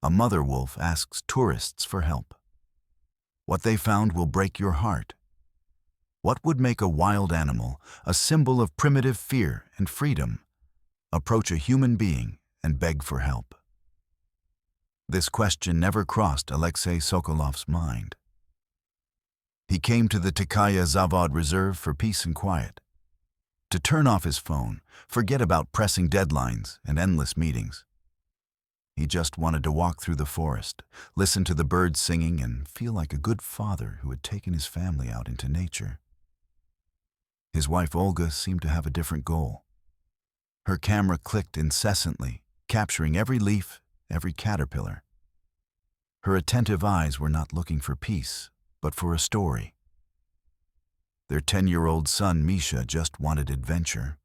A mother wolf asks tourists for help. What they found will break your heart. What would make a wild animal, a symbol of primitive fear and freedom, approach a human being and beg for help? This question never crossed Alexei Sokolov's mind. He came to the Tikaya Zavod Reserve for peace and quiet, to turn off his phone, forget about pressing deadlines and endless meetings. He just wanted to walk through the forest, listen to the birds singing, and feel like a good father who had taken his family out into nature. His wife Olga seemed to have a different goal. Her camera clicked incessantly, capturing every leaf, every caterpillar. Her attentive eyes were not looking for peace, but for a story. Their 10-year-old son, Misha, just wanted adventure.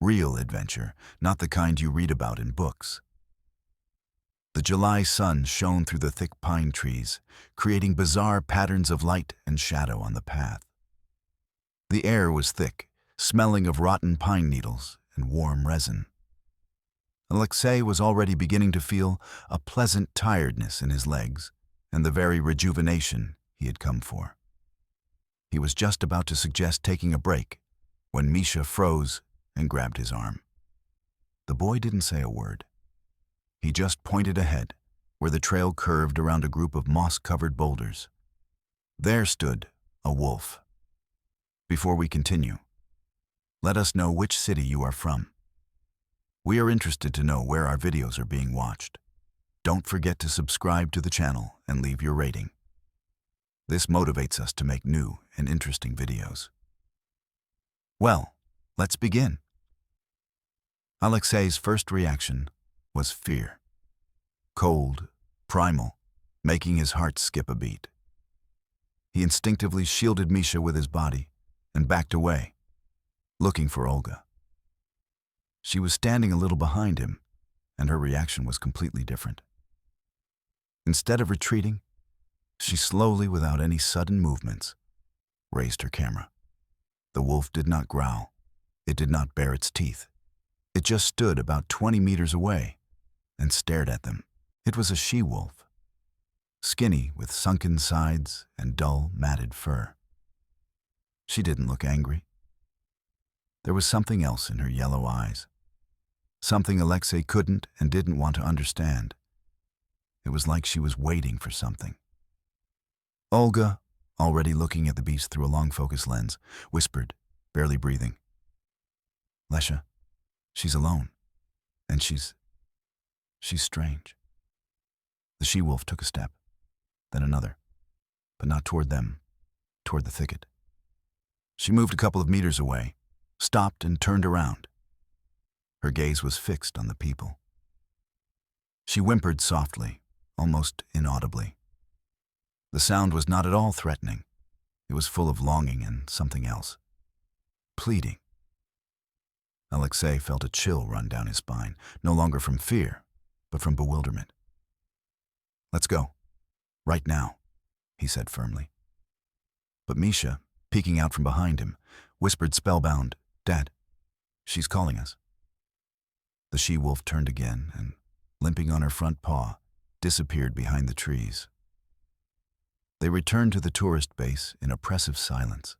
Real adventure, not the kind you read about in books. The July sun shone through the thick pine trees, creating bizarre patterns of light and shadow on the path. The air was thick, smelling of rotten pine needles and warm resin. Alexei was already beginning to feel a pleasant tiredness in his legs and the very rejuvenation he had come for. He was just about to suggest taking a break when Misha froze and grabbed his arm. The boy didn't say a word. He just pointed ahead, where the trail curved around a group of moss-covered boulders. There stood a wolf. Before we continue, let us know which city you are from. We are interested to know where our videos are being watched. Don't forget to subscribe to the channel and leave your rating. This motivates us to make new and interesting videos. Well, let's begin. Alexei's first reaction was fear. Cold, primal, making his heart skip a beat. He instinctively shielded Misha with his body and backed away, looking for Olga. She was standing a little behind him, and her reaction was completely different. Instead of retreating, she slowly, without any sudden movements, raised her camera. The wolf did not growl. It did not bare its teeth. It just stood about 20 meters away and stared at them. It was a she-wolf, skinny with sunken sides and dull, matted fur. She didn't look angry. There was something else in her yellow eyes, something Alexei couldn't and didn't want to understand. It was like she was waiting for something. Olga, already looking at the beast through a long-focus lens, whispered, barely breathing, "Lesha, she's alone, and she's strange." The she-wolf took a step, then another, but not toward them, toward the thicket. She moved a couple of meters away, stopped and turned around. Her gaze was fixed on the people. She whimpered softly, almost inaudibly. The sound was not at all threatening. It was full of longing and something else. Pleading. Alexei felt a chill run down his spine, no longer from fear, but from bewilderment. "Let's go. Right now," he said firmly. But Misha, peeking out from behind him, whispered spellbound, "Dad, she's calling us." The she-wolf turned again and, limping on her front paw, disappeared behind the trees. They returned to the tourist base in oppressive silence.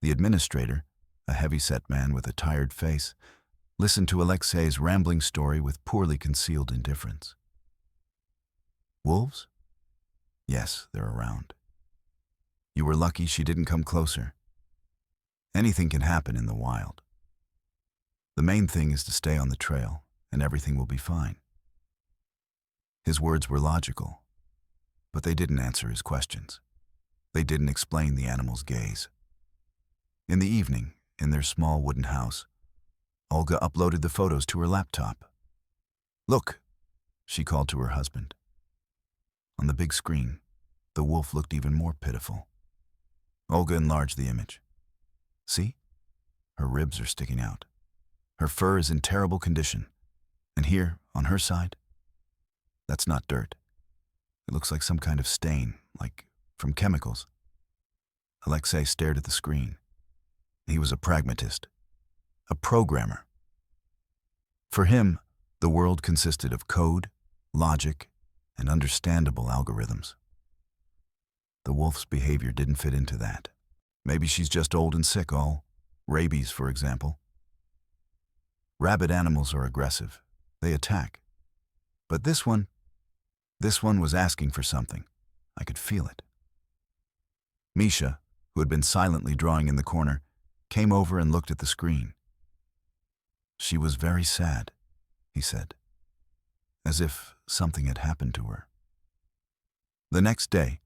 The administrator, a heavy-set man with a tired face, listened to Alexei's rambling story with poorly concealed indifference. Wolves? Yes, they're around. You were lucky she didn't come closer. Anything can happen in the wild. The main thing is to stay on the trail, and everything will be fine. His words were logical, but they didn't answer his questions. They didn't explain the animal's gaze. In the evening, in their small wooden house, Olga uploaded the photos to her laptop. "Look," she called to her husband. On the big screen, the wolf looked even more pitiful. Olga enlarged the image. "See? Her ribs are sticking out. Her fur is in terrible condition. And here, on her side, that's not dirt. It looks like some kind of stain, like from chemicals." Alexei stared at the screen. He was a pragmatist, a programmer. For him, the world consisted of code, logic, and understandable algorithms. The wolf's behavior didn't fit into that. Maybe she's just old and sick, all rabies, for example. Rabid animals are aggressive. They attack. But this one was asking for something. I could feel it. Misha, who had been silently drawing in the corner, came over and looked at the screen. She was very sad, he said, as if something had happened to her. The next day,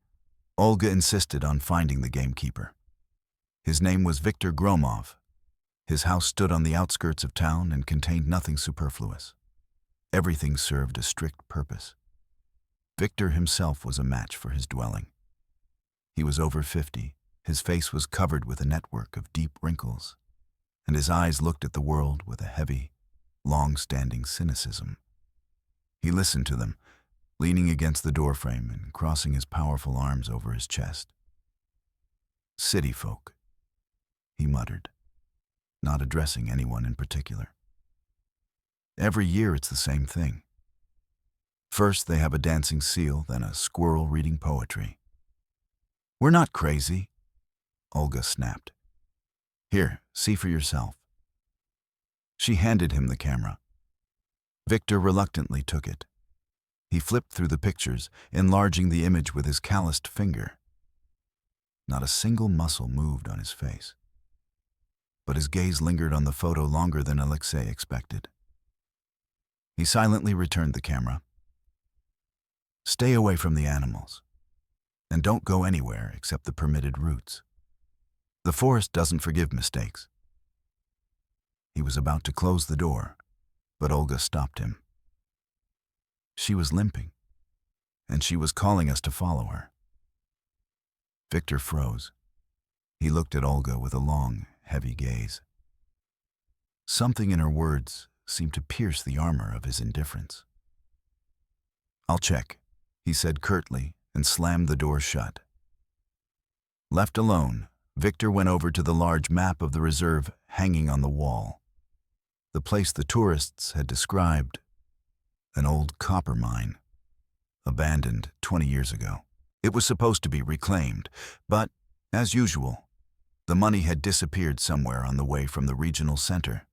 Olga insisted on finding the gamekeeper. His name was Viktor Gromov. His house stood on the outskirts of town and contained nothing superfluous. Everything served a strict purpose. Viktor himself was a match for his dwelling. He was over 50, his face was covered with a network of deep wrinkles, and his eyes looked at the world with a heavy, long-standing cynicism. He listened to them, leaning against the doorframe and crossing his powerful arms over his chest. "City folk," he muttered, not addressing anyone in particular. "Every year it's the same thing. First they have a dancing seal, then a squirrel reading poetry." "We're not crazy," Olga snapped. "Here, see for yourself." She handed him the camera. Viktor reluctantly took it. He flipped through the pictures, enlarging the image with his calloused finger. Not a single muscle moved on his face. But his gaze lingered on the photo longer than Alexei expected. He silently returned the camera. "Stay away from the animals, and don't go anywhere except the permitted routes. The forest doesn't forgive mistakes." He was about to close the door, but Olga stopped him. She was limping, and she was calling us to follow her. Viktor froze. He looked at Olga with a long, heavy gaze. Something in her words seemed to pierce the armor of his indifference. "I'll check," he said curtly and slammed the door shut. Left alone, Viktor went over to the large map of the reserve hanging on the wall. The place the tourists had described, an old copper mine, abandoned 20 years ago. It was supposed to be reclaimed, but, as usual, the money had disappeared somewhere on the way from the regional center.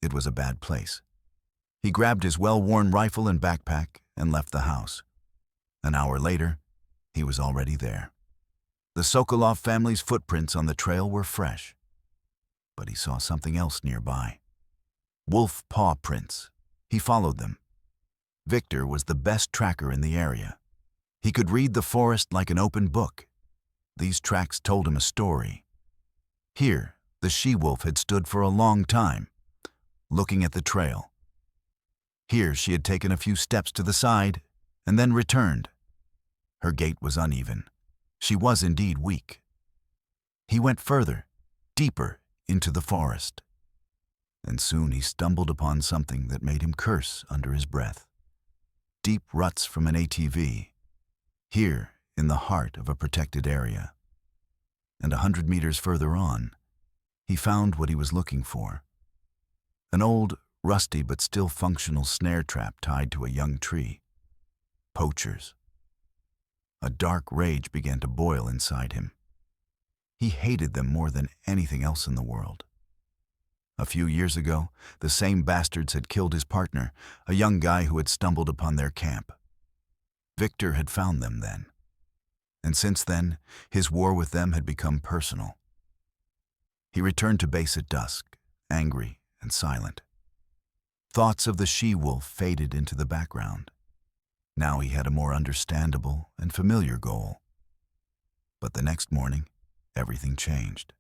It was a bad place. He grabbed his well-worn rifle and backpack and left the house. An hour later, he was already there. The Sokolov family's footprints on the trail were fresh, but he saw something else nearby. Wolf paw prints. He followed them. Viktor was the best tracker in the area. He could read the forest like an open book. These tracks told him a story. Here, the she-wolf had stood for a long time, looking at the trail. Here she had taken a few steps to the side and then returned. Her gait was uneven. She was indeed weak. He went further, deeper into the forest. And soon he stumbled upon something that made him curse under his breath. Deep ruts from an ATV, here in the heart of a protected area. And 100 meters further on, he found what he was looking for. An old, rusty but still functional snare trap tied to a young tree. Poachers. A dark rage began to boil inside him. He hated them more than anything else in the world. A few years ago, the same bastards had killed his partner, a young guy who had stumbled upon their camp. Viktor had found them then. And since then, his war with them had become personal. He returned to base at dusk, angry and silent. Thoughts of the she-wolf faded into the background. Now he had a more understandable and familiar goal. But the next morning, everything changed.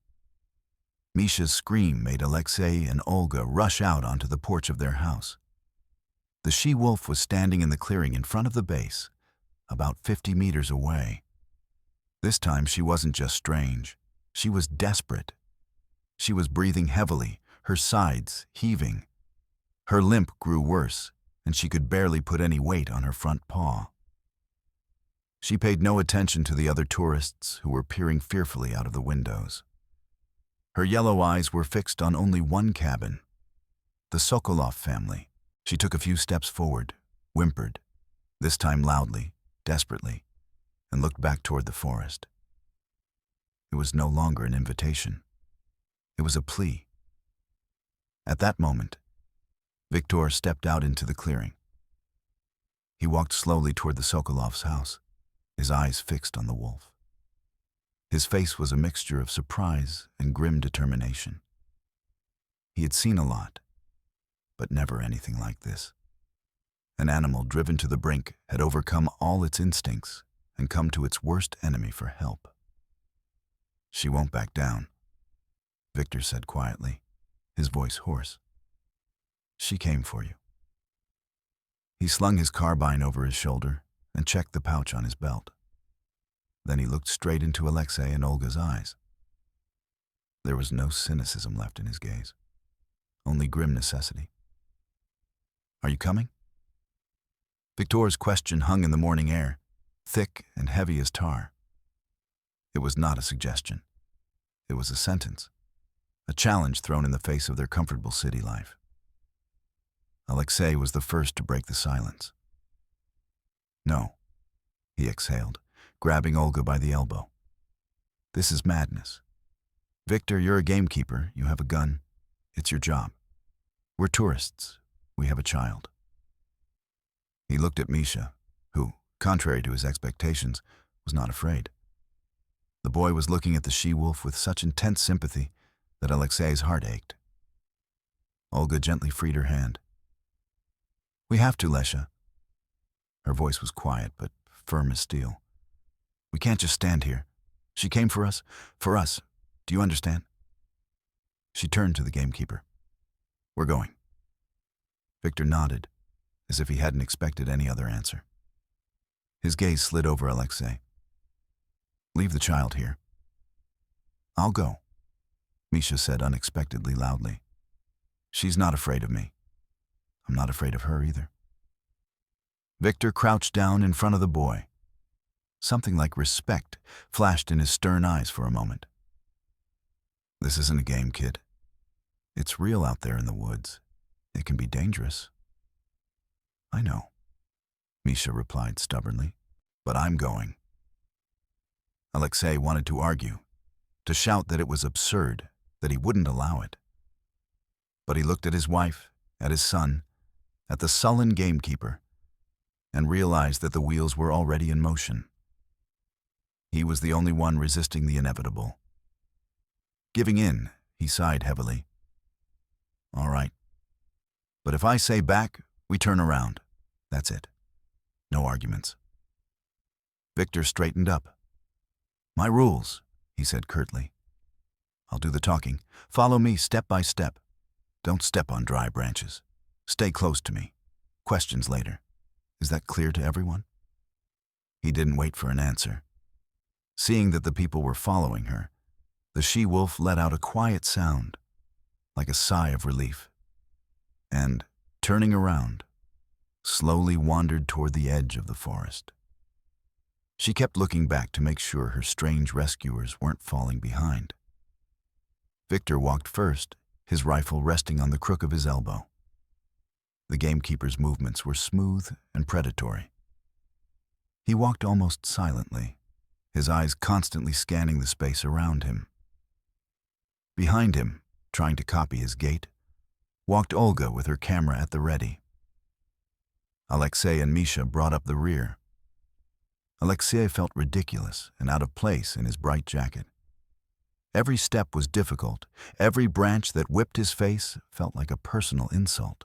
Misha's scream made Alexei and Olga rush out onto the porch of their house. The she-wolf was standing in the clearing in front of the base, about 50 meters away. This time she wasn't just strange, she was desperate. She was breathing heavily, her sides heaving. Her limp grew worse, and she could barely put any weight on her front paw. She paid no attention to the other tourists who were peering fearfully out of the windows. Her yellow eyes were fixed on only one cabin, the Sokolov family. She took a few steps forward, whimpered, this time loudly, desperately, and looked back toward the forest. It was no longer an invitation. It was a plea. At that moment, Viktor stepped out into the clearing. He walked slowly toward the Sokolov's house, his eyes fixed on the wolf. His face was a mixture of surprise and grim determination. He had seen a lot, but never anything like this. An animal driven to the brink had overcome all its instincts and come to its worst enemy for help. "She won't back down," Viktor said quietly, his voice hoarse. "She came for you." He slung his carbine over his shoulder and checked the pouch on his belt. Then he looked straight into Alexei and Olga's eyes. There was no cynicism left in his gaze, only grim necessity. "Are you coming?" Viktor's question hung in the morning air, thick and heavy as tar. It was not a suggestion. It was a sentence, a challenge thrown in the face of their comfortable city life. Alexei was the first to break the silence. "No," he exhaled, grabbing Olga by the elbow. "This is madness. Viktor, you're a gamekeeper, you have a gun. It's your job. We're tourists. We have a child." He looked at Misha, who, contrary to his expectations, was not afraid. The boy was looking at the she-wolf with such intense sympathy that Alexei's heart ached. Olga gently freed her hand. "We have to, Lesha." Her voice was quiet but firm as steel. "We can't just stand here. She came for us. For us. Do you understand?" She turned to the gamekeeper. "We're going." Viktor nodded, as if he hadn't expected any other answer. His gaze slid over Alexei. "Leave the child here." "I'll go," Misha said unexpectedly loudly. "She's not afraid of me. I'm not afraid of her either." Viktor crouched down in front of the boy. Something like respect flashed in his stern eyes for a moment. "This isn't a game, kid. It's real out there in the woods. It can be dangerous." "I know," Misha replied stubbornly, "but I'm going." Alexei wanted to argue, to shout that it was absurd, that he wouldn't allow it. But he looked at his wife, at his son, at the sullen gamekeeper, and realized that the wheels were already in motion. He was the only one resisting the inevitable. Giving in, he sighed heavily. "All right. But if I say back, we turn around. That's it. No arguments." Viktor straightened up. "My rules," he said curtly. "I'll do the talking. Follow me step by step. Don't step on dry branches. Stay close to me. Questions later. Is that clear to everyone?" He didn't wait for an answer. Seeing that the people were following her, the she-wolf let out a quiet sound, like a sigh of relief, and, turning around, slowly wandered toward the edge of the forest. She kept looking back to make sure her strange rescuers weren't falling behind. Viktor walked first, his rifle resting on the crook of his elbow. The gamekeeper's movements were smooth and predatory. He walked almost silently, his eyes constantly scanning the space around him. Behind him, trying to copy his gait, walked Olga with her camera at the ready. Alexei and Misha brought up the rear. Alexei felt ridiculous and out of place in his bright jacket. Every step was difficult. Every branch that whipped his face felt like a personal insult.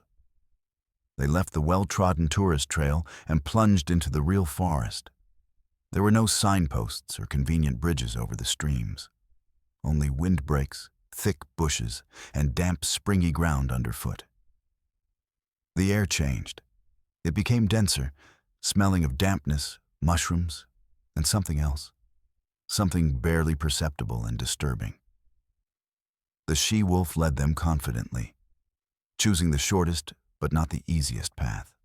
They left the well-trodden tourist trail and plunged into the real forest. There were no signposts or convenient bridges over the streams. Only windbreaks, thick bushes, and damp, springy ground underfoot. The air changed. It became denser, smelling of dampness, mushrooms, and something else. Something barely perceptible and disturbing. The she-wolf led them confidently, choosing the shortest but not the easiest path.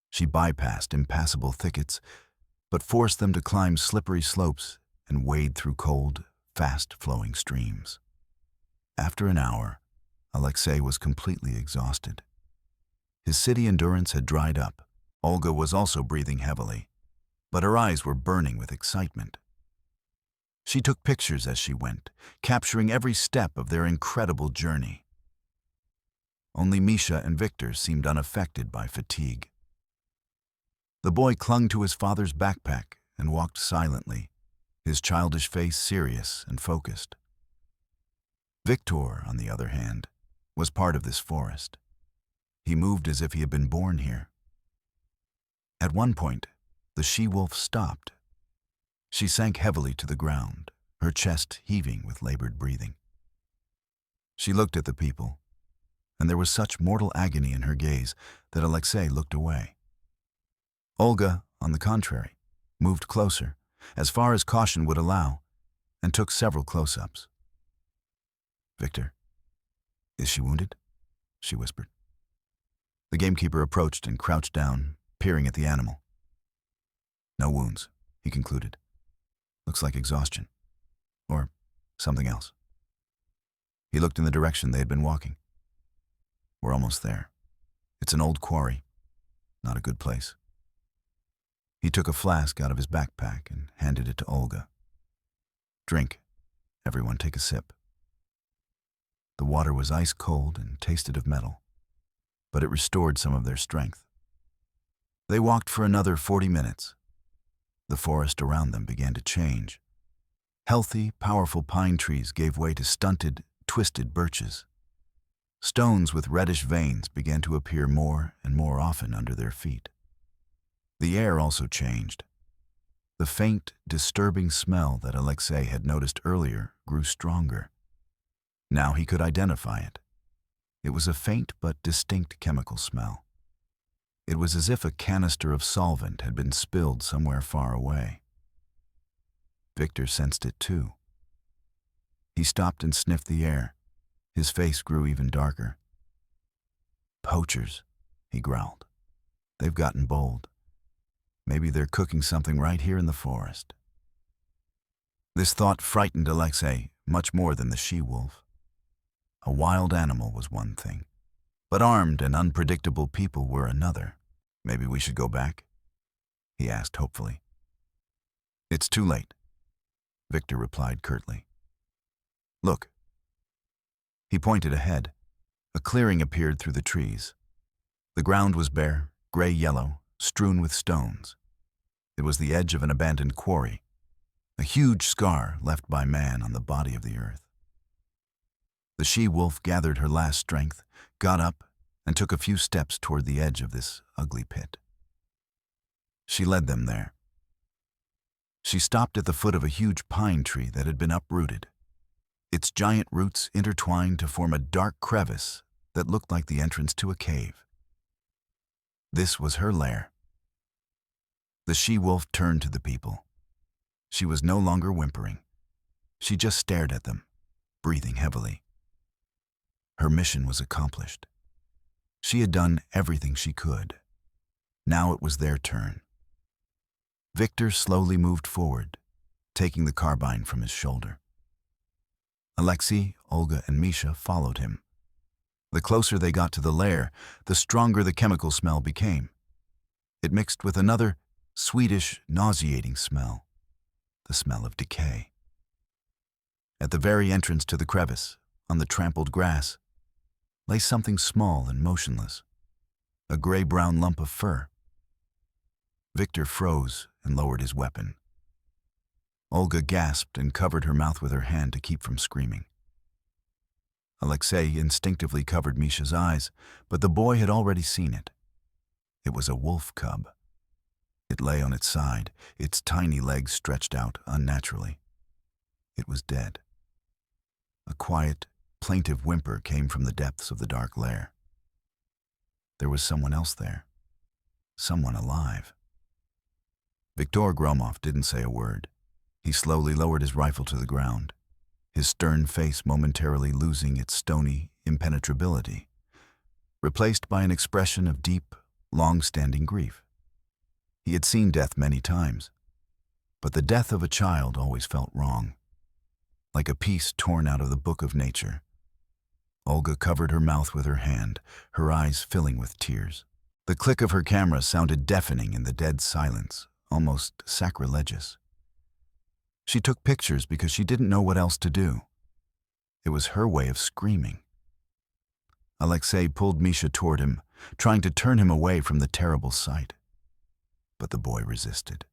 She bypassed impassable thickets, but forced them to climb slippery slopes and wade through cold, fast-flowing streams. After an hour, Alexei was completely exhausted. His city endurance had dried up, Olga was also breathing heavily, but her eyes were burning with excitement. She took pictures as she went, capturing every step of their incredible journey. Only Misha and Victor seemed unaffected by fatigue. The boy clung to his father's backpack and walked silently, his childish face serious and focused. Victor, on the other hand, was part of this forest. He moved as if he had been born here. At one point, the she-wolf stopped. She sank heavily to the ground, her chest heaving with labored breathing. She looked at the people, and there was such mortal agony in her gaze that Alexei looked away. Olga, on the contrary, moved closer, as far as caution would allow, and took several close-ups. "Victor, is she wounded?" she whispered. The gamekeeper approached and crouched down, peering at the animal. "No wounds," he concluded. "Looks like exhaustion. Or something else." He looked in the direction they had been walking. "We're almost there. It's an old quarry. Not a good place." He took a flask out of his backpack and handed it to Olga. "Drink. Everyone take a sip." The water was ice cold and tasted of metal, but it restored some of their strength. They walked for another 40 minutes. The forest around them began to change. Healthy, powerful pine trees gave way to stunted, twisted birches. Stones with reddish veins began to appear more and more often under their feet. The air also changed. The faint, disturbing smell that Alexei had noticed earlier grew stronger. Now he could identify it. It was a faint but distinct chemical smell. It was as if a canister of solvent had been spilled somewhere far away. Victor sensed it too. He stopped and sniffed the air. His face grew even darker. "Poachers," he growled. "They've gotten bold. Maybe they're cooking something right here in the forest." This thought frightened Alexei much more than the she-wolf. A wild animal was one thing, but armed and unpredictable people were another. "Maybe we should go back?" he asked hopefully. "It's too late," Victor replied curtly. "Look." He pointed ahead. A clearing appeared through the trees. The ground was bare, gray-yellow, strewn with stones. It was the edge of an abandoned quarry, a huge scar left by man on the body of the earth. The she-wolf gathered her last strength, got up, and took a few steps toward the edge of this ugly pit. She led them there. She stopped at the foot of a huge pine tree that had been uprooted. Its giant roots intertwined to form a dark crevice that looked like the entrance to a cave. This was her lair. The she-wolf turned to the people. She was no longer whimpering. She just stared at them, breathing heavily. Her mission was accomplished. She had done everything she could. Now it was their turn. Victor slowly moved forward, taking the carbine from his shoulder. Alexei, Olga, and Misha followed him. The closer they got to the lair, the stronger the chemical smell became. It mixed with another sweetish, nauseating smell, the smell of decay. At the very entrance to the crevice, on the trampled grass, lay something small and motionless, a gray-brown lump of fur. Victor froze and lowered his weapon. Olga gasped and covered her mouth with her hand to keep from screaming. Alexei instinctively covered Misha's eyes, but the boy had already seen it. It was a wolf cub. It lay on its side, its tiny legs stretched out unnaturally. It was dead. A quiet, plaintive whimper came from the depths of the dark lair. There was someone else there. Someone alive. Viktor Gromov didn't say a word. He slowly lowered his rifle to the ground, his stern face momentarily losing its stony impenetrability, replaced by an expression of deep, long-standing grief. He had seen death many times, but the death of a child always felt wrong, like a piece torn out of the book of nature. Olga covered her mouth with her hand, her eyes filling with tears. The click of her camera sounded deafening in the dead silence, almost sacrilegious. She took pictures because she didn't know what else to do. It was her way of screaming. Alexei pulled Misha toward him, trying to turn him away from the terrible sight. But the boy resisted.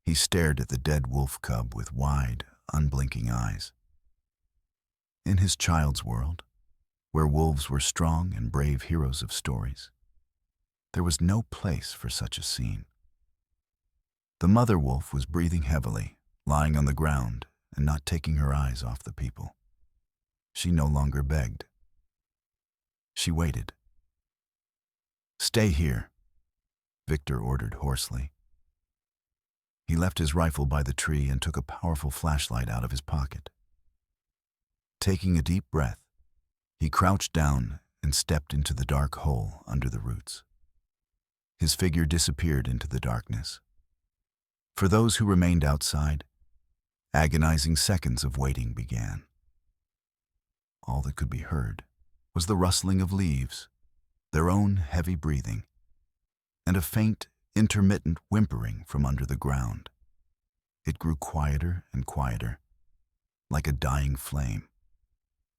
He stared at the dead wolf cub with wide, unblinking eyes. In his child's world, where wolves were strong and brave heroes of stories, there was no place for such a scene. The mother wolf was breathing heavily, lying on the ground and not taking her eyes off the people. She no longer begged. She waited. "Stay here," Victor ordered hoarsely. He left his rifle by the tree and took a powerful flashlight out of his pocket. Taking a deep breath, he crouched down and stepped into the dark hole under the roots. His figure disappeared into the darkness. For those who remained outside, agonizing seconds of waiting began. All that could be heard was the rustling of leaves, their own heavy breathing, and a faint, intermittent whimpering from under the ground. It grew quieter and quieter, like a dying flame.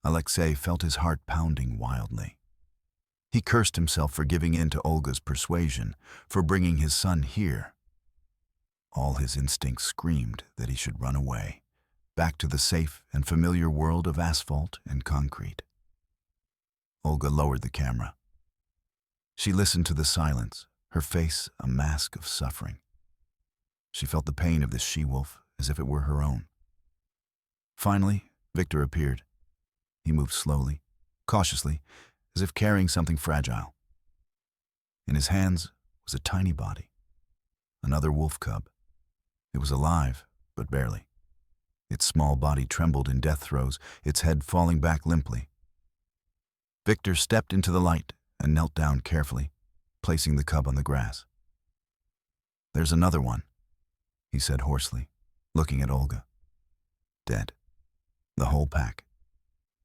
Alexei felt his heart pounding wildly. He cursed himself for giving in to Olga's persuasion, for bringing his son here. All his instincts screamed that he should run away, back to the safe and familiar world of asphalt and concrete. Olga lowered the camera. She listened to the silence, her face a mask of suffering. She felt the pain of this she-wolf as if it were her own. Finally, Victor appeared. He moved slowly, cautiously, as if carrying something fragile. In his hands was a tiny body, another wolf cub. It was alive, but barely. Its small body trembled in death throes, its head falling back limply. Victor stepped into the light and knelt down carefully, placing the cub on the grass. "There's another one," he said hoarsely, looking at Olga. "Dead. The whole pack."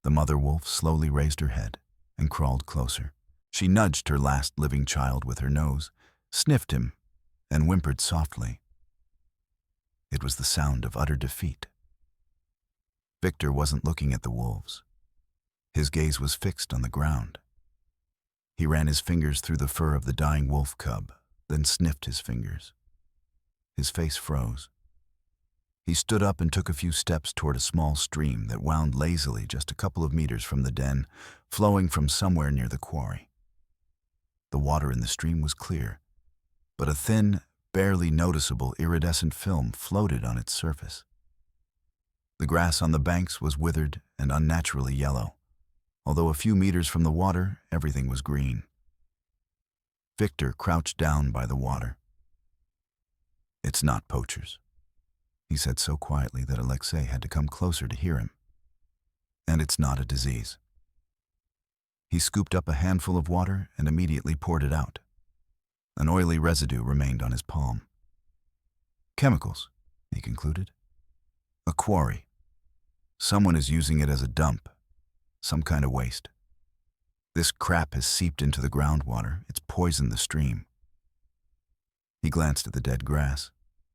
The mother wolf slowly raised her head and crawled closer. She nudged her last living child with her nose, sniffed him, and whimpered softly. It was the sound of utter defeat. Victor wasn't looking at the wolves. His gaze was fixed on the ground. He ran his fingers through the fur of the dying wolf cub, then sniffed his fingers. His face froze. He stood up and took a few steps toward a small stream that wound lazily just a couple of meters from the den, flowing from somewhere near the quarry. The water in the stream was clear, but a thin, barely noticeable iridescent film floated on its surface. The grass on the banks was withered and unnaturally yellow, although a few meters from the water, everything was green. Victor crouched down by the water. "It's not poachers," he said so quietly that Alexei had to come closer to hear him. "And it's not a disease." He scooped up a handful of water and immediately poured it out. An oily residue remained on his palm. "Chemicals," he concluded. "A quarry. Someone is using it as a dump, some kind of waste. This crap has seeped into the groundwater. It's poisoned the stream." He glanced at the dead grass,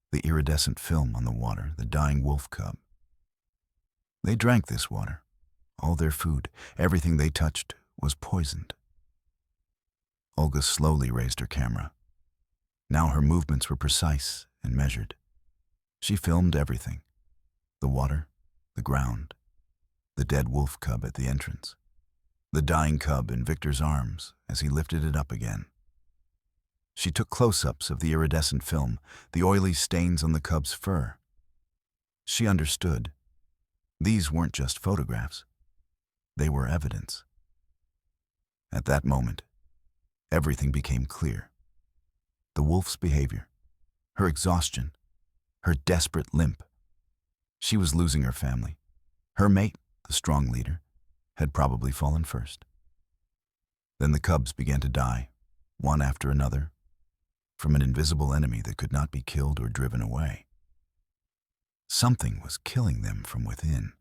the iridescent film on the water, the dying wolf cub. They drank this water. All their food, everything they touched, was poisoned. Olga slowly raised her camera. Now her movements were precise and measured. She filmed everything: the water, the ground, the dead wolf cub at the entrance, the dying cub in Victor's arms as he lifted it up again. She took close-ups of the iridescent film, the oily stains on the cub's fur. She understood. These weren't just photographs. They were evidence. At that moment, everything became clear. The wolf's behavior, her exhaustion, her desperate limp. She was losing her family. Her mate, the strong leader, had probably fallen first. Then the cubs began to die, one after another, from an invisible enemy that could not be killed or driven away. Something was killing them from within,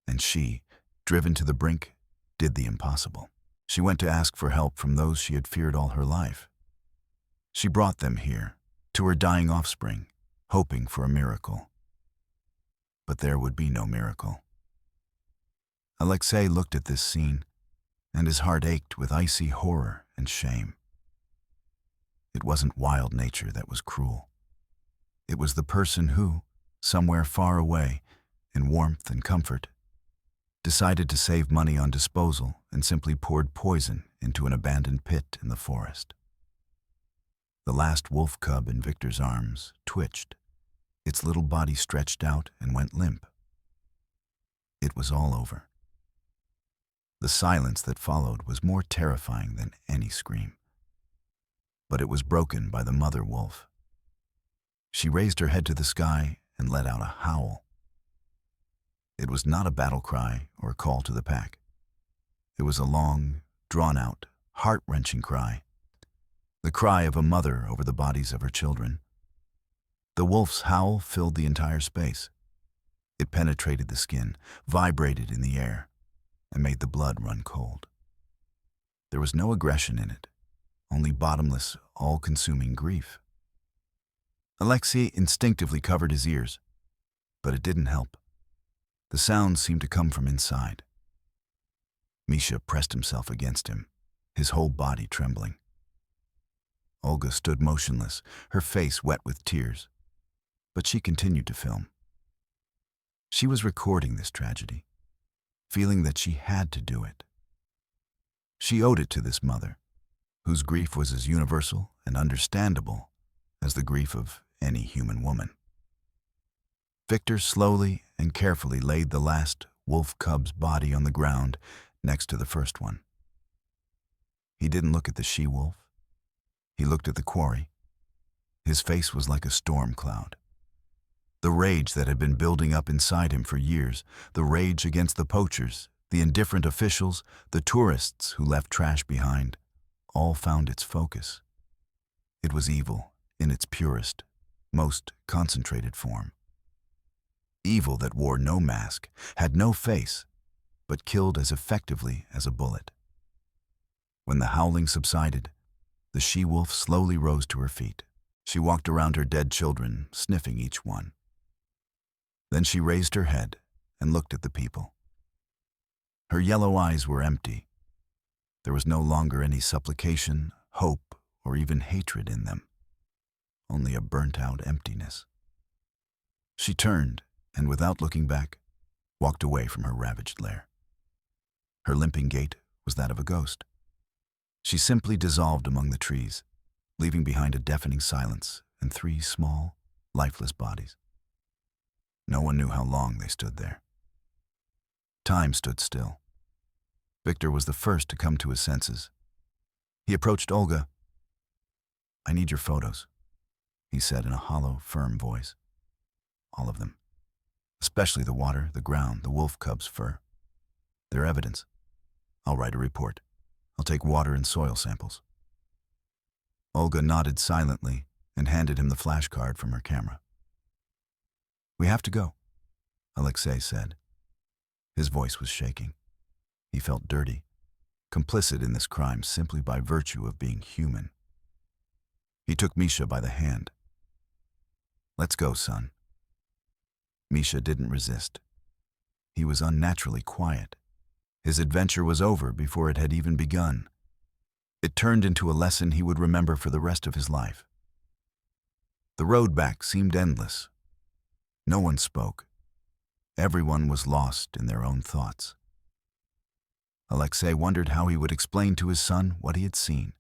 and she, driven to the brink, did the impossible. She went to ask for help from those she had feared all her life. She brought them here, to her dying offspring, hoping for a miracle. But there would be no miracle. Alexei looked at this scene, and his heart ached with icy horror and shame. It wasn't wild nature that was cruel. It was the person who, somewhere far away, in warmth and comfort, decided to save money on disposal and simply poured poison into an abandoned pit in the forest. The last wolf cub in Victor's arms twitched. Its little body stretched out and went limp. It was all over. The silence that followed was more terrifying than any scream. But it was broken by the mother wolf. She raised her head to the sky and let out a howl. It was not a battle cry or a call to the pack. It was a long, drawn-out, heart-wrenching cry. The cry of a mother over the bodies of her children. The wolf's howl filled the entire space. It penetrated the skin, vibrated in the air, and made the blood run cold. There was no aggression in it, only bottomless, all-consuming grief. Alexei instinctively covered his ears, but it didn't help. The sound seemed to come from inside. Misha pressed himself against him, his whole body trembling. Olga stood motionless, her face wet with tears, but she continued to film. She was recording this tragedy, feeling that she had to do it. She owed it to this mother, whose grief was as universal and understandable as the grief of any human woman. Victor slowly and carefully laid the last wolf cub's body on the ground next to the first one. He didn't look at the she-wolf. He looked at the quarry. His face was like a storm cloud. The rage that had been building up inside him for years, the rage against the poachers, the indifferent officials, the tourists who left trash behind, all found its focus. It was evil in its purest, most concentrated form. Evil that wore no mask, had no face, but killed as effectively as a bullet. When the howling subsided, the she-wolf slowly rose to her feet. She walked around her dead children, sniffing each one. Then she raised her head and looked at the people. Her yellow eyes were empty. There was no longer any supplication, hope, or even hatred in them. Only a burnt-out emptiness. She turned, and without looking back, walked away from her ravaged lair. Her limping gait was that of a ghost. She simply dissolved among the trees, leaving behind a deafening silence and 3 small, lifeless bodies. No one knew how long they stood there. Time stood still. Victor was the first to come to his senses. He approached Olga. "I need your photos," he said in a hollow, firm voice. "All of them. Especially the water, the ground, the wolf cub's fur. They're evidence. I'll write a report. I'll take water and soil samples." Olga nodded silently and handed him the flashcard from her camera. "We have to go," Alexei said. His voice was shaking. He felt dirty, complicit in this crime simply by virtue of being human. He took Misha by the hand. "Let's go, son." Misha didn't resist. He was unnaturally quiet. His adventure was over before it had even begun. It turned into a lesson he would remember for the rest of his life. The road back seemed endless. No one spoke. Everyone was lost in their own thoughts. Alexei wondered how he would explain to his son what he had seen.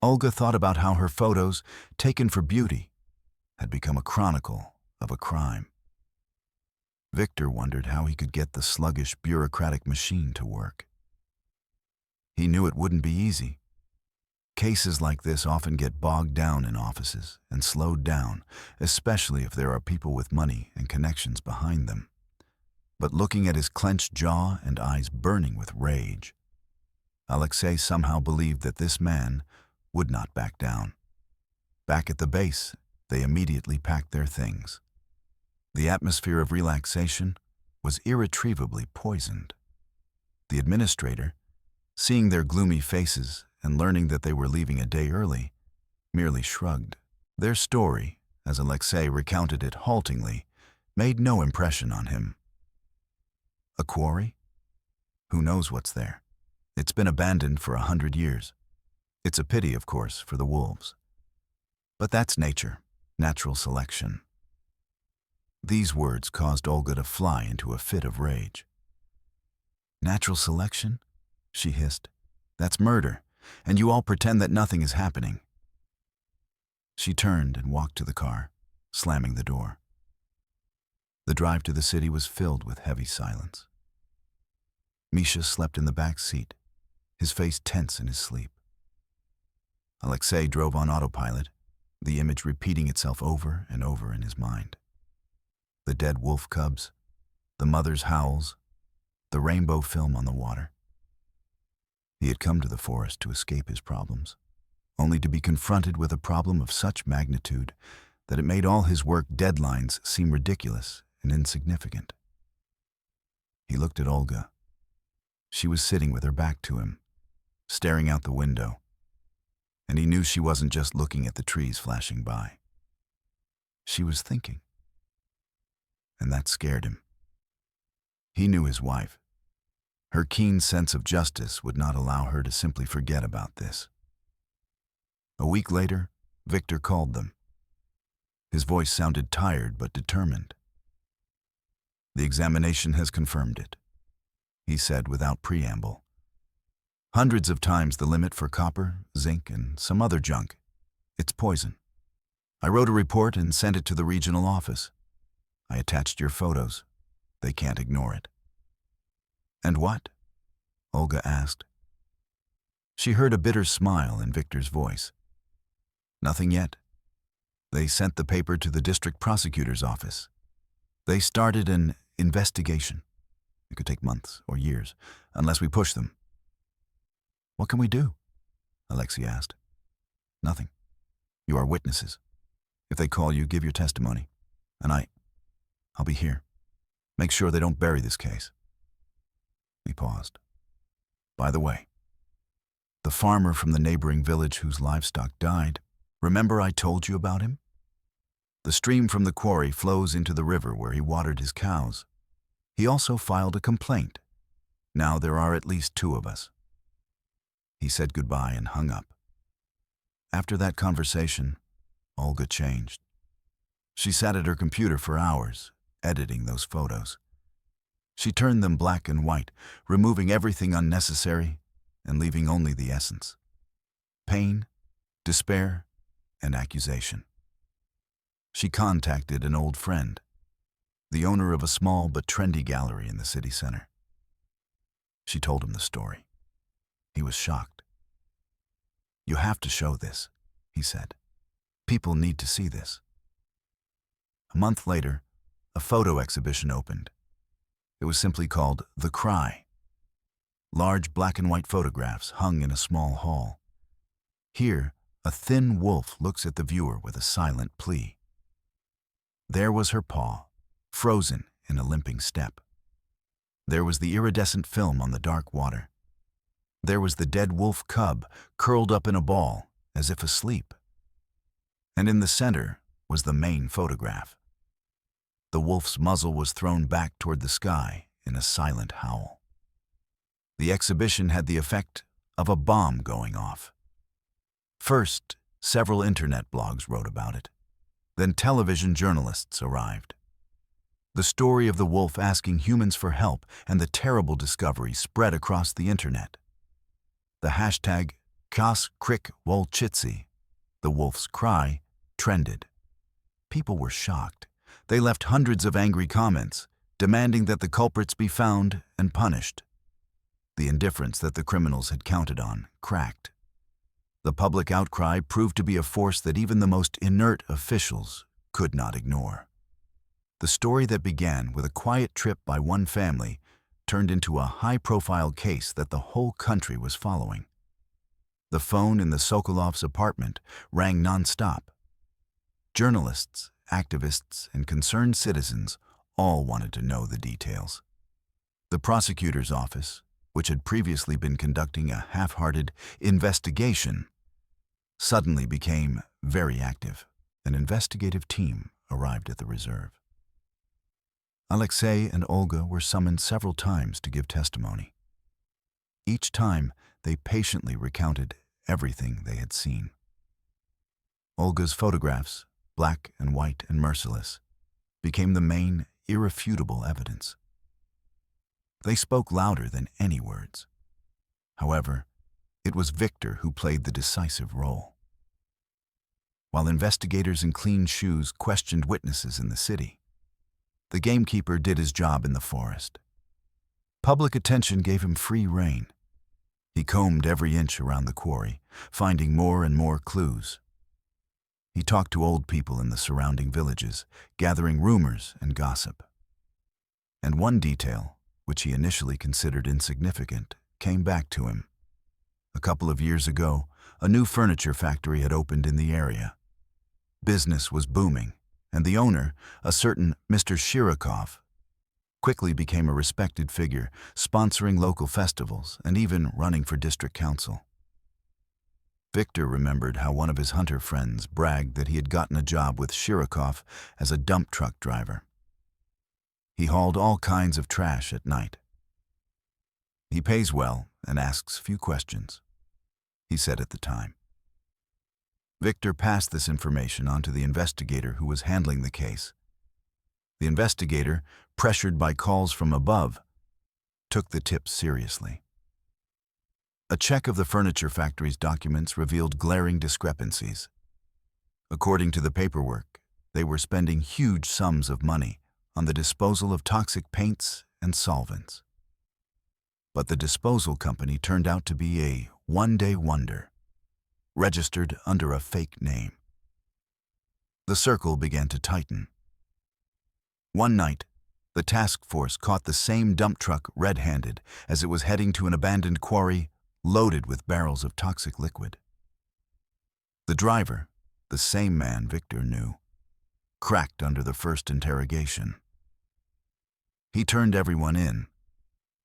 Olga thought about how her photos, taken for beauty, had become a chronicle of a crime. Victor wondered how he could get the sluggish, bureaucratic machine to work. He knew it wouldn't be easy. Cases like this often get bogged down in offices and slowed down, especially if there are people with money and connections behind them. But looking at his clenched jaw and eyes burning with rage, Alexei somehow believed that this man would not back down. Back at the base, they immediately packed their things. The atmosphere of relaxation was irretrievably poisoned. The administrator, Seeing their gloomy faces and learning that they were leaving a day early, merely shrugged. Their story, as Alexei recounted it haltingly, made no impression on him. A quarry? Who knows what's there? It's been abandoned for 100 years. It's a pity, of course, for the wolves. But that's nature, natural selection. These words caused Olga to fly into a fit of rage. Natural selection? She hissed. That's murder, and you all pretend that nothing is happening. She turned and walked to the car, slamming the door. The drive to the city was filled with heavy silence. Misha slept in the back seat, his face tense in his sleep. Alexei drove on autopilot, the image repeating itself over and over in his mind. The dead wolf cubs, the mother's howls, the rainbow film on the water. He had come to the forest to escape his problems, only to be confronted with a problem of such magnitude that it made all his work deadlines seem ridiculous and insignificant. He looked at Olga. She was sitting with her back to him, staring out the window, and he knew she wasn't just looking at the trees flashing by. She was thinking, and that scared him. He knew his wife. Her keen sense of justice would not allow her to simply forget about this. A week later, Victor called them. His voice sounded tired but determined. The examination has confirmed it, he said without preamble. Hundreds of times the limit for copper, zinc, and some other junk. It's poison. I wrote a report and sent it to the regional office. I attached your photos. They can't ignore it. And what? Olga asked. She heard a bitter smile in Victor's voice. Nothing yet. They sent the paper to the district prosecutor's office. They started an investigation. It could take months or years, unless we push them. What can we do? Alexei asked. Nothing. You are witnesses. If they call you, give your testimony. And I'll be here. Make sure they don't bury this case. He paused. By the way, the farmer from the neighboring village whose livestock died, remember I told you about him? The stream from the quarry flows into the river where he watered his cows. He also filed a complaint. Now there are at least 2 of us. He said goodbye and hung up. After that conversation, Olga changed. She sat at her computer for hours, editing those photos. She turned them black and white, removing everything unnecessary and leaving only the essence. Pain, despair, and accusation. She contacted an old friend, the owner of a small but trendy gallery in the city center. She told him the story. He was shocked. You have to show this, he said. People need to see this. A month later, a photo exhibition opened. It was simply called The Cry. Large black and white photographs hung in a small hall. Here, a thin wolf looks at the viewer with a silent plea. There was her paw, frozen in a limping step. There was the iridescent film on the dark water. There was the dead wolf cub curled up in a ball, as if asleep. And in the center was the main photograph. The wolf's muzzle was thrown back toward the sky in a silent howl. The exhibition had the effect of a bomb going off. First, several internet blogs wrote about it. Then television journalists arrived. The story of the wolf asking humans for help and the terrible discovery spread across the internet. The hashtag #KasKrikWolchitsi, the wolf's cry, trended. People were shocked. They left hundreds of angry comments, demanding that the culprits be found and punished. The indifference that the criminals had counted on cracked. The public outcry proved to be a force that even the most inert officials could not ignore. The story that began with a quiet trip by one family turned into a high-profile case that the whole country was following. The phone in the Sokolov's apartment rang non-stop. Journalists, activists, and concerned citizens all wanted to know the details. The prosecutor's office, which had previously been conducting a half-hearted investigation, suddenly became very active. An investigative team arrived at the reserve. Alexei and Olga were summoned several times to give testimony. Each time, they patiently recounted everything they had seen. Olga's photographs, black and white and merciless, became the main, irrefutable evidence. They spoke louder than any words. However, it was Victor who played the decisive role. While investigators in clean shoes questioned witnesses in the city, the gamekeeper did his job in the forest. Public attention gave him free rein. He combed every inch around the quarry, finding more and more clues. He talked to old people in the surrounding villages, gathering rumors and gossip. And one detail, which he initially considered insignificant, came back to him. A couple of years ago, a new furniture factory had opened in the area. Business was booming, and the owner, a certain Mr. Shirokov, quickly became a respected figure, sponsoring local festivals and even running for district council. Victor remembered how one of his hunter friends bragged that he had gotten a job with Shirokov as a dump truck driver. He hauled all kinds of trash at night. "He pays well and asks few questions," he said at the time. Victor passed this information on to the investigator who was handling the case. The investigator, pressured by calls from above, took the tip seriously. A check of the furniture factory's documents revealed glaring discrepancies. According to the paperwork, they were spending huge sums of money on the disposal of toxic paints and solvents. But the disposal company turned out to be a one-day wonder, registered under a fake name. The circle began to tighten. One night, the task force caught the same dump truck red-handed as it was heading to an abandoned quarry loaded with barrels of toxic liquid. The driver, the same man Victor knew, cracked under the first interrogation. He turned everyone in.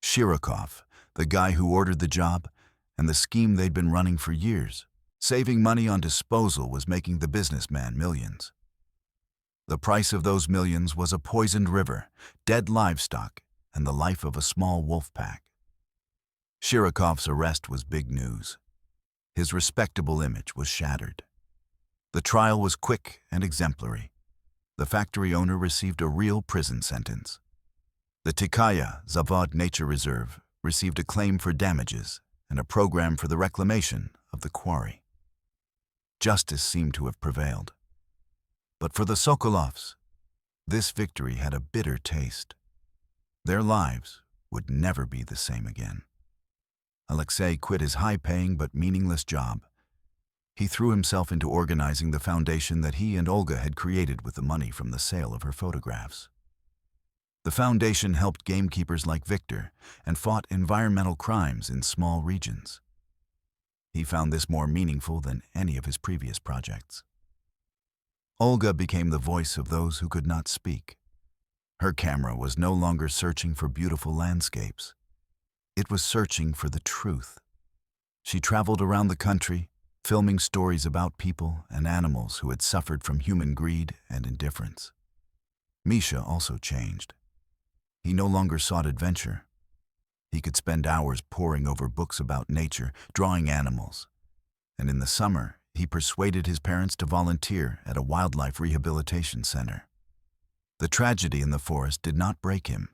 Shirokov, the guy who ordered the job, and the scheme they'd been running for years. Saving money on disposal was making the businessman millions. The price of those millions was a poisoned river, dead livestock, and the life of a small wolf pack. Shirokov's arrest was big news. His respectable image was shattered. The trial was quick and exemplary. The factory owner received a real prison sentence. The Tikaya Zavod Nature Reserve received a claim for damages and a program for the reclamation of the quarry. Justice seemed to have prevailed. But for the Sokolovs, this victory had a bitter taste. Their lives would never be the same again. Alexei quit his high-paying but meaningless job. He threw himself into organizing the foundation that he and Olga had created with the money from the sale of her photographs. The foundation helped gamekeepers like Victor and fought environmental crimes in small regions. He found this more meaningful than any of his previous projects. Olga became the voice of those who could not speak. Her camera was no longer searching for beautiful landscapes. It was searching for the truth. She traveled around the country, filming stories about people and animals who had suffered from human greed and indifference. Misha also changed. He no longer sought adventure. He could spend hours poring over books about nature, drawing animals. And in the summer, he persuaded his parents to volunteer at a wildlife rehabilitation center. The tragedy in the forest did not break him,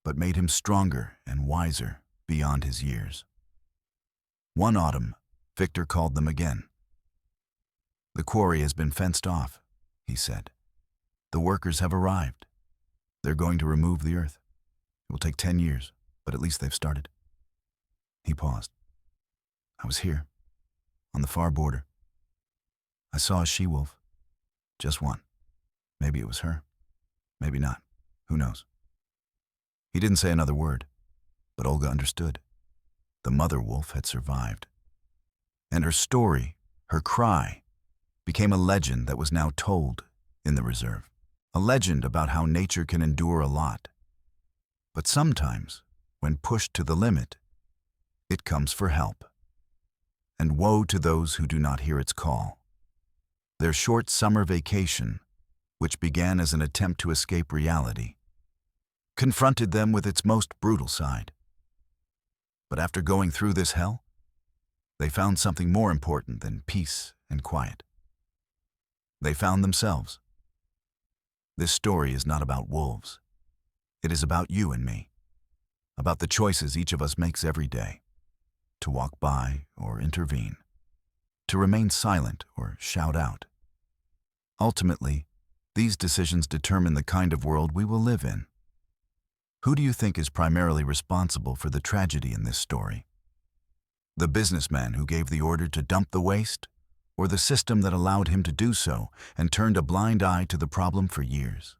but made him stronger and wiser beyond his years. One autumn, Victor called them again. "The quarry has been fenced off," he said. "The workers have arrived. They're going to remove the earth. It will take 10 years, but at least they've started." He paused. "I was here, on the far border. I saw a she-wolf. Just one. Maybe it was her. Maybe not. Who knows?" He didn't say another word, but Olga understood. The mother wolf had survived. And her story, her cry, became a legend that was now told in the reserve. A legend about how nature can endure a lot. But sometimes, when pushed to the limit, it comes for help. And woe to those who do not hear its call. Their short summer vacation, which began as an attempt to escape reality, confronted them with its most brutal side. But after going through this hell, they found something more important than peace and quiet. They found themselves. This story is not about wolves. It is about you and me, about the choices each of us makes every day, to walk by or intervene, to remain silent or shout out. Ultimately, these decisions determine the kind of world we will live in. Who do you think is primarily responsible for the tragedy in this story? The businessman who gave the order to dump the waste, or the system that allowed him to do so and turned a blind eye to the problem for years?